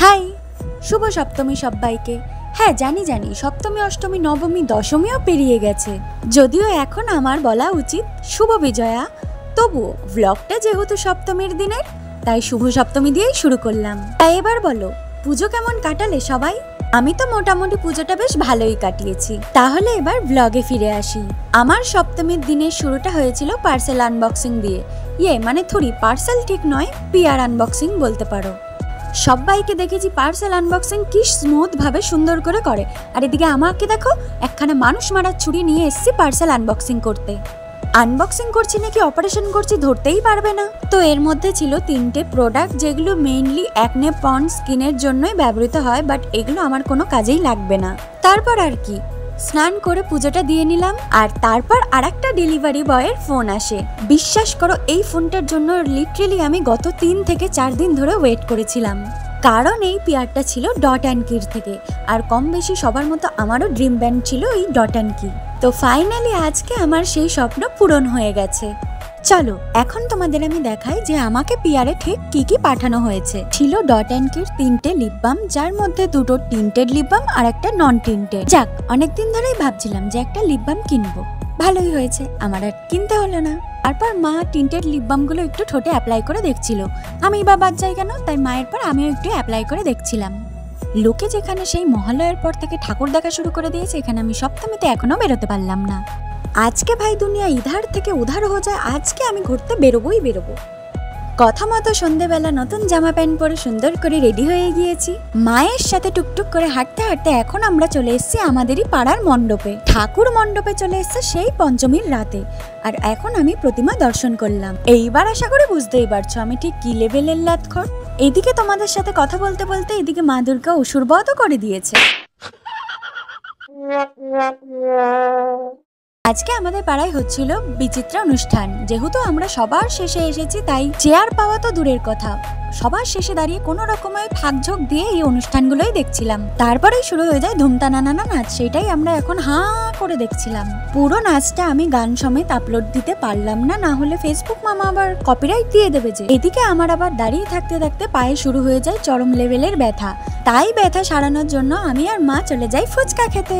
High, শুভ সপ্তমী সবাইকে। হ্যাঁ জানি জানি সপ্তমী অষ্টমী নবমী দশমীও পেরিয়ে গেছে, যদিও এখন আমার বলা উচিত শুভ বিজয়া। তবুও ব্লগটা যেহেতু সপ্তমীর দিনের, তাই শুভ সপ্তমী দিয়েই শুরু করলাম। তাই এবার বলো, পুজো কেমন কাটালে সবাই? আমি তো মোটামুটি পুজোটা বেশ ভালোই কাটিয়েছি। তাহলে এবার ব্লগে ফিরে আসি। আমার সপ্তমীর দিনের শুরুটা হয়েছিল পার্সেল আনবক্সিং দিয়ে। মানে থুড়ি পার্সেল ঠিক নয়, পিআর আনবক্সিং বলতে পারো। সবাইকে দেখেছি পার্সেল আনবক্সিং কি স্মুথ ভাবে সুন্দর করে, আর এদিকে আমাকে দেখো একখানা মানুষ মারার ছুরি নিয়ে এসেছি পার্সেল আনবক্সিং করতে। আনবক্সিং করছি নাকি অপারেশন করছি ধরতেই পারবে না। তো এর মধ্যে ছিল 3টে প্রোডাক্ট, যেগুলো মেইনলি অ্যাকনে প্রন স্কিনের জন্যই ব্যবহৃত হয়, বাট এগুলো আমার কোনো কাজেই লাগবে না। তারপর আর কি, স্নান করে পুজোটা দিয়ে নিলাম। আর তারপর আরেকটা ডেলিভারি বয়ের ফোন আসে। বিশ্বাস করো, এই ফোনটার জন্য লিটারেলি আমি গত 3 থেকে 4 দিন ধরে ওয়েট করেছিলাম, কারণ এই পিয়ারটা ছিল ডট অ্যান্ড কির থেকে। আর কম বেশি সবার মতো আমারও ড্রিম ব্যান্ড ছিল এই ডট অ্যান্ড কি। তো ফাইনালি আজকে আমার সেই স্বপ্ন পূরণ হয়ে গেছে। চলো এখন তোমাদের আমি দেখাই যে আমাকে পিয়ারে ঠিক কি কি পাঠানো হয়েছে। ছিল ডট অ্যান্ড কির 3টে লিপ বাম, যার মধ্যে 2টো টিন্টেড লিপ বাম আর একটা নন টিন্টেড। যাক, অনেকদিন ধরেই ভাবছিলাম যে একটা লিপ বাম কিনবো, ভালোই হয়েছে, আমার আর কিনতে হলো না। তারপর মা টিন্টেড লিপ বাম গুলো একটু ঠোঁটে অ্যাপ্লাই করে দেখছিল, আমি বা বাদ যাই কেন, তাই মায়ের পর আমিও একটু অ্যাপ্লাই করে দেখছিলাম। লোকে যেখানে সেই মহালয়ার পর থেকে ঠাকুর দেখা শুরু করে দিয়েছে, এখানে আমি সপ্তমীতে এখনো বেরোতে পারলাম না। আজকে ভাই দুনিয়া ইধার থেকে উধার হয়ে যায়, আজকে আমি ঘুরতে বেরোবোই বেরোবো। কথা মতো সন্ধ্যেবেলা নতুন জামা প্যান্ট পরে সুন্দর করে রেডি হয়ে গিয়েছি। মায়ের সাথে টুকটুক করে হাঁটতে হাঁটতে এখন আমরা চলে এসেছি আমাদেরই পাড়ার মণ্ডপে। ঠাকুর মণ্ডপে চলে এসছে সেই পঞ্চমীর রাতে। আর এখন আমি প্রতিমা দর্শন করলাম। এইবার আশা করে বুঝতেই পারছো আমি ঠিক কি লেভেলের লাতখর। এদিকে তোমাদের সাথে কথা বলতে বলতে এদিকে মা দুর্গা অসুরবধও করে দিয়েছে। আজকে আমাদের পাড়ায় হচ্ছিল বিচিত্রা অনুষ্ঠান। যেহেতু আমরা সবার শেষে এসেছি, তাই চেয়ার পাওয়া তো দূরের কথা, সবার শেষে দাঁড়িয়ে কোনো রকমের ফাঁকঝোঁক দিয়ে এই অনুষ্ঠানগুলোই দেখছিলাম। তারপরেই শুরু হয়ে যায় ধুমতানা নানা নাচ, সেটাই আমরা এখন হাঁ করে দেখছিলাম। পুরো নাচটা আমি গান সমেত আপলোড দিতে পারলাম না, না হলে ফেসবুক মামা আবার কপিরাইট দিয়ে দেবে যে। এদিকে আমার আবার দাঁড়িয়ে থাকতে থাকতে পায়ে শুরু হয়ে যায় চরম লেভেলের ব্যথা। তাই ব্যথা সারানোর জন্য আমি আর মা চলে যাই ফুচকা খেতে।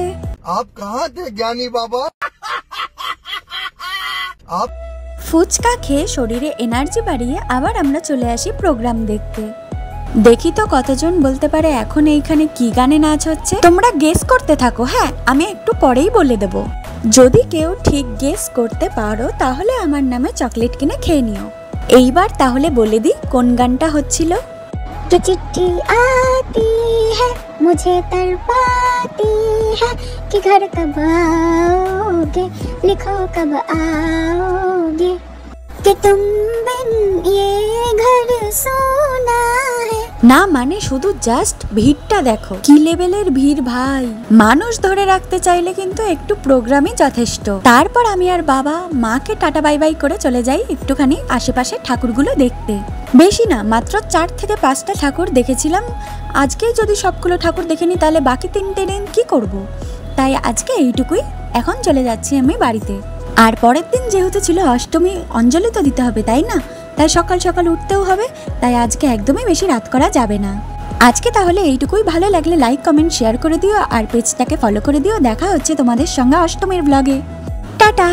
आप कहाँ थे ज्ञानी बाबा? ফুচকা খেয়ে শরীরে এনার্জি বাড়িয়ে আবার আমরা চলে আসি প্রোগ্রাম দেখতে। দেখি তো কতজন বলতে পারে এখন এইখানে কি গানে নাচ হচ্ছে। তোমরা গেস করতে থাকো, হ্যাঁ আমি একটু পরেই বলে দেব। যদি কেউ ঠিক গেস করতে পারো তাহলে আমার নামে চকলেট কিনে খেয়ে নিও। এইবার তাহলে বলে দিই কোন গানটা হচ্ছিল। जो चिट्ठी आती है मुझे तड़पाती है कि घर कब आओगे, लिखो कब आओगे कि तुम बिन ये घर सोना है। না মানে শুধু জাস্ট ভিড়টা দেখো, কি লেভেলের ভিড় ভাই। মানুষ ধরে রাখতে চাইলে কিন্তু একটু প্রোগ্রামই যথেষ্ট। তারপর আমি আর বাবা মাকে টাটা বাই বাই করে চলে যাই একটুখানি আশেপাশে ঠাকুরগুলো দেখতে। বেশি না, মাত্র 4 থেকে 5টা ঠাকুর দেখেছিলাম। আজকেই যদি সবগুলো ঠাকুর দেখে নিই তাহলে বাকি 3টে দিন কি করব। তাই আজকে এইটুকুই, এখন চলে যাচ্ছি আমি বাড়িতে। আর পরের দিন যেহেতু ছিল অষ্টমী, অঞ্জলি তো দিতে হবে তাই না, তাই সকাল সকাল উঠতেও হবে। তাই আজকে একদমই বেশি রাত করা যাবে না। আজকে তাহলে এইটুকুই। ভালো লাগলে লাইক কমেন্ট শেয়ার করে দিও আর পেজটাকে ফলো করে দিও। দেখা হচ্ছে তোমাদের সঙ্গে অষ্টমীর ব্লগে। টাটা।